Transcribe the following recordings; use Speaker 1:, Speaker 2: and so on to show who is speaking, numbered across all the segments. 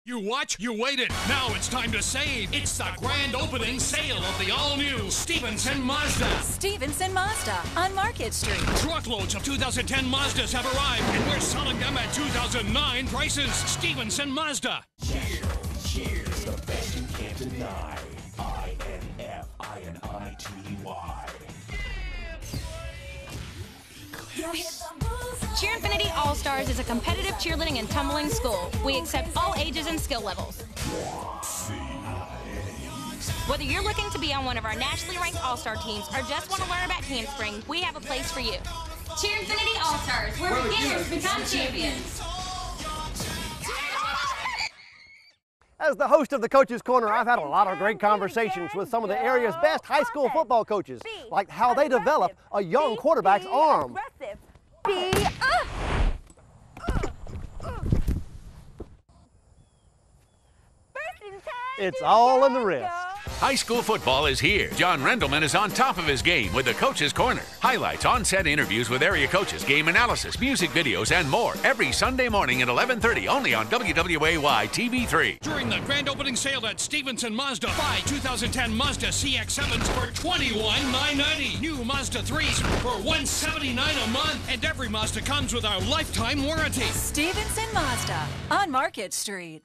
Speaker 1: You what? You waited. Now it's time to save. It's the grand opening sale of the all-new Stevenson Mazda.
Speaker 2: Stevenson Mazda on Market Street.
Speaker 1: Truckloads of 2010 Mazdas have arrived, and we're selling them at 2009 prices. Stevenson Mazda.
Speaker 3: Cheers, the best you can't deny. INFINITY.
Speaker 4: Cheerinfinity All-Stars is a competitive cheerleading and tumbling school. We accept all ages and skill levels. Whether you're looking to be on one of our nationally ranked All-Star teams or just want to learn about handspring, we have a place for you. Cheerinfinity All-Stars, where beginners become champions.
Speaker 5: As the host of the Coach's Corner, I've had a lot of great conversations with some of the area's best high school football coaches, like how they develop a young quarterback's arm. It's all in the wrist.
Speaker 6: High school football is here. John Rendelman is on top of his game with the Coach's Corner. Highlights, on-set interviews with area coaches, game analysis, music videos, and more every Sunday morning at 11:30 only on WWAY TV3.
Speaker 1: During the grand opening sale at Stevenson Mazda, buy 2010 Mazda CX-7s for $21,990. New Mazda 3s for $179 a month. And every Mazda comes with our lifetime warranty.
Speaker 2: Stevenson Mazda on Market Street.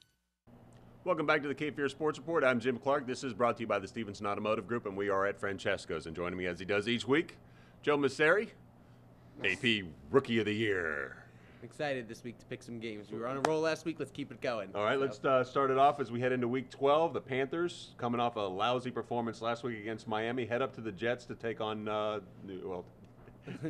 Speaker 7: Welcome back to the Cape Fear Sports Report. I'm Jim Clark. This is brought to you by the Stevenson Automotive Group, and we are at Francesco's. And joining me as he does each week, Joe Messeri, AP Rookie of the Year.
Speaker 8: Excited this week to pick some games. We were on a roll last week. Let's keep it going.
Speaker 7: All right, let's start it off as we head into Week 12. The Panthers, coming off a lousy performance last week against Miami, head up to the Jets to take on
Speaker 8: New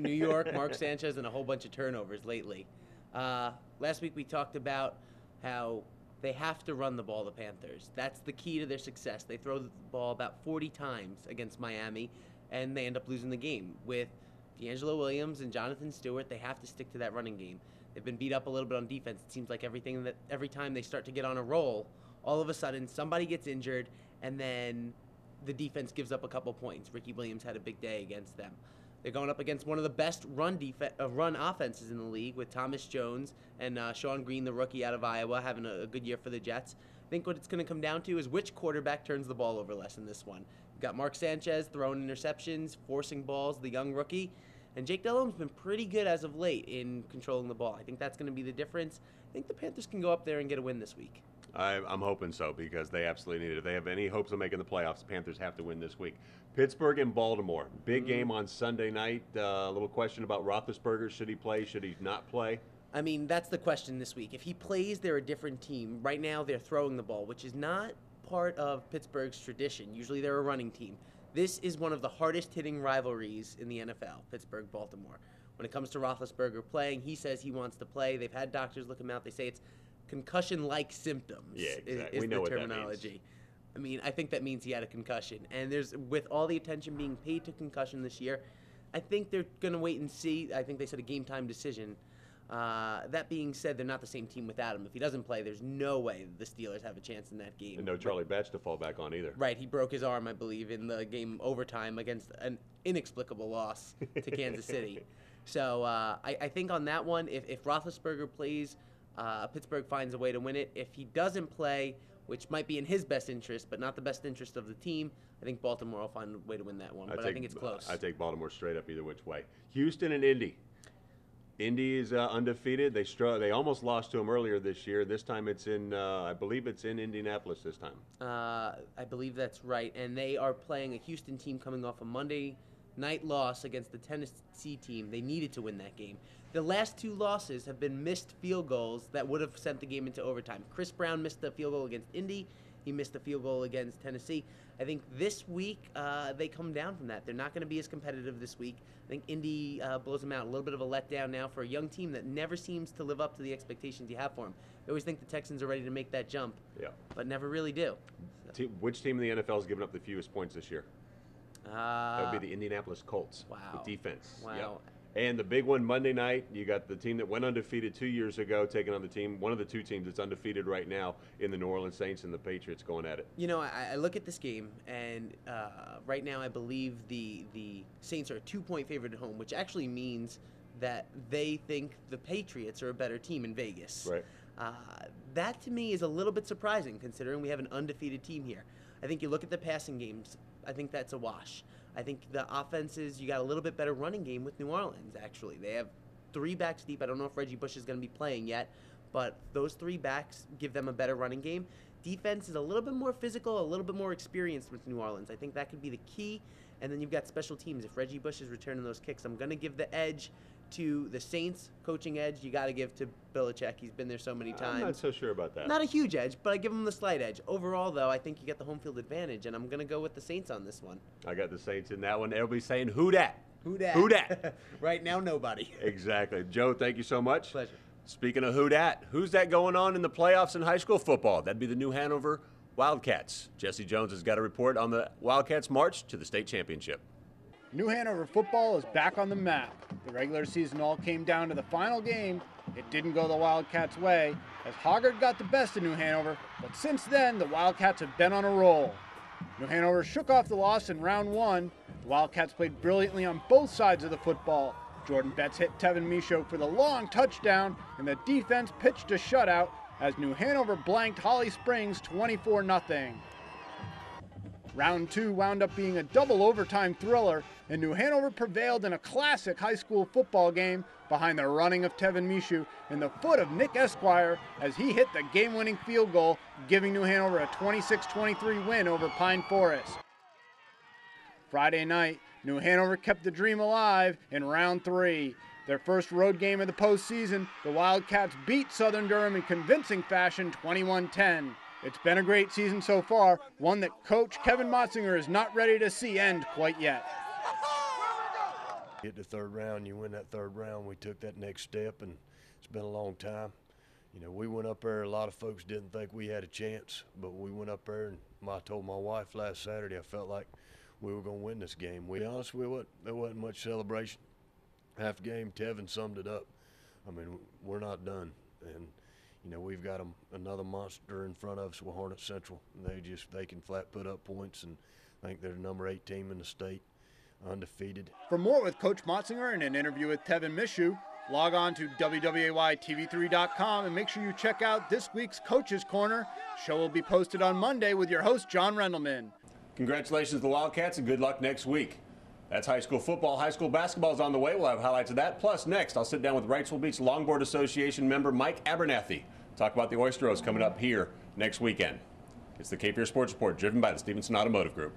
Speaker 8: York, Mark Sanchez, and a whole bunch of turnovers lately. Last week we talked about how they have to run the ball, the Panthers. That's the key to their success. They throw the ball about 40 times against Miami, and they end up losing the game. With D'Angelo Williams and Jonathan Stewart, they have to stick to that running game. They've been beat up a little bit on defense. It seems like every time they start to get on a roll, all of a sudden somebody gets injured, and then the defense gives up a couple points. Ricky Williams had a big day against them. They're going up against one of the best run offenses in the league with Thomas Jones and Sean Green, the rookie out of Iowa, having a good year for the Jets. I think what it's going to come down to is which quarterback turns the ball over less in this one. You've got Mark Sanchez throwing interceptions, forcing balls, the young rookie. And Jake Delhomme's been pretty good as of late in controlling the ball. I think that's going to be the difference. I think the Panthers can go up there and get a win this week.
Speaker 7: I'm hoping so, because they absolutely need it. If they have any hopes of making the playoffs, the Panthers have to win this week. Pittsburgh and Baltimore. Big game on Sunday night. A little question about Roethlisberger. Should he play? Should he not play?
Speaker 8: I mean, that's the question this week. If he plays, they're a different team. Right now, they're throwing the ball, which is not part of Pittsburgh's tradition. Usually, they're a running team. This is one of the hardest-hitting rivalries in the NFL, Pittsburgh-Baltimore. When it comes to Roethlisberger playing, he says he wants to play. They've had doctors look him out. They say it's concussion-like symptoms.
Speaker 7: Yeah, exactly.
Speaker 8: Is
Speaker 7: we know
Speaker 8: the
Speaker 7: what
Speaker 8: terminology.
Speaker 7: That means.
Speaker 8: I mean, I think that means he had a concussion. And with all the attention being paid to concussion this year, I think they're going to wait and see. I think they said a game-time decision. That being said, they're not the same team without him. If he doesn't play, there's no way the Steelers have a chance in that game.
Speaker 7: And no Charlie Batch to fall back on either.
Speaker 8: Right. He broke his arm, I believe, in the game overtime against an inexplicable loss to Kansas City. So I think on that one, if Roethlisberger plays, Pittsburgh finds a way to win it. If he doesn't play, which might be in his best interest, but not the best interest of the team, I think Baltimore will find a way to win that one. I think it's close.
Speaker 7: I take Baltimore straight up either which way. Houston and Indy. Indy is undefeated. They almost lost to them earlier this year. This time it's in, I believe it's in Indianapolis this time.
Speaker 8: I believe that's right. And they are playing a Houston team coming off a Monday night loss against the Tennessee team. They needed to win that game. The last two losses have been missed field goals that would have sent the game into overtime. Chris Brown missed a field goal against Indy. He missed a field goal against Tennessee. I think this week they come down from that. They're not going to be as competitive this week. I think Indy blows them out. A little bit of a letdown now for a young team that never seems to live up to the expectations you have for them. I always think the Texans are ready to make that jump, but never really do.
Speaker 7: Which team in the NFL has given up the fewest points this year? That would be the Indianapolis Colts.
Speaker 8: Wow.
Speaker 7: With defense.
Speaker 8: Wow.
Speaker 7: Yep. And the big one Monday night, you got the team that went undefeated 2 years ago taking on the team, one of the two teams that's undefeated right now in the New Orleans Saints and the Patriots going at it.
Speaker 8: You know, I look at this game, and right now I believe the Saints are a 2-point favorite at home, which actually means that they think the Patriots are a better team in Vegas.
Speaker 7: Right.
Speaker 8: That to me is a little bit surprising considering we have an undefeated team here. I think you look at the passing games, I think that's a wash. I think the offenses, you got a little bit better running game with New Orleans, actually. They have 3 backs deep. I don't know if Reggie Bush is going to be playing yet, but those 3 backs give them a better running game. Defense is a little bit more physical, a little bit more experienced with New Orleans. I think that could be the key. And then you've got special teams. If Reggie Bush is returning those kicks, I'm going to give the edge to the Saints. Coaching edge, you got to give to Belichick. He's been there so many times.
Speaker 7: I'm not so sure about that.
Speaker 8: Not a huge edge, but I give him the slight edge. Overall, though, I think you get the home field advantage, and I'm going to go with the Saints on this one.
Speaker 7: I got the Saints in that one. Everybody's saying, who dat?
Speaker 8: Who dat?
Speaker 7: Who dat?
Speaker 8: Right now, nobody.
Speaker 7: Exactly. Joe, thank you so much.
Speaker 8: Pleasure.
Speaker 7: Speaking of who dat, who's that going on in the playoffs in high school football? That'd be the New Hanover Wildcats. Jesse Jones has got a report on the Wildcats' march to the state championship.
Speaker 9: New Hanover football is back on the map. The regular season all came down to the final game. It didn't go the Wildcats' way, as Hoggard got the best of New Hanover, but since then, the Wildcats have been on a roll. New Hanover shook off the loss in round 1. The Wildcats played brilliantly on both sides of the football. Jordan Betts hit Tevin Michaud for the long touchdown, and the defense pitched a shutout as New Hanover blanked Holly Springs 24-0. Round 2 wound up being a double overtime thriller, and New Hanover prevailed in a classic high school football game behind the running of Tevin Michaud and the foot of Nick Esquire as he hit the game-winning field goal, giving New Hanover a 26-23 win over Pine Forest. Friday night, New Hanover kept the dream alive in round 3. Their first road game of the postseason, the Wildcats beat Southern Durham in convincing fashion 21-10. It's been a great season so far, one that Coach Kevin Motzinger is not ready to see end quite yet.
Speaker 10: Hit the 3rd round, you win that 3rd round, we took that next step, and it's been a long time. You know, we went up there, a lot of folks didn't think we had a chance, but we went up there, and I told my wife last Saturday I felt like we were going to win this game. To be honest, there wasn't much celebration. Half the game, Tevin summed it up. I mean, we're not done, and you know, we've got another monster in front of us with Hornet Central. They can flat put up points, and I think they're the number 8 team in the state, undefeated.
Speaker 9: For more with Coach Motzinger and an interview with Tevin Michaud, log on to WWAYTV3.com and make sure you check out this week's Coach's Corner. Show will be posted on Monday with your host, John Rendelman.
Speaker 7: Congratulations to the Wildcats, and good luck next week. That's high school football. High school basketball is on the way. We'll have highlights of that. Plus, next, I'll sit down with Wrightsville Beach Longboard Association member Mike Abernathy. Talk about the Oyster O's coming up here next weekend. It's the Cape Fear Sports Report, driven by the Stevenson Automotive Group.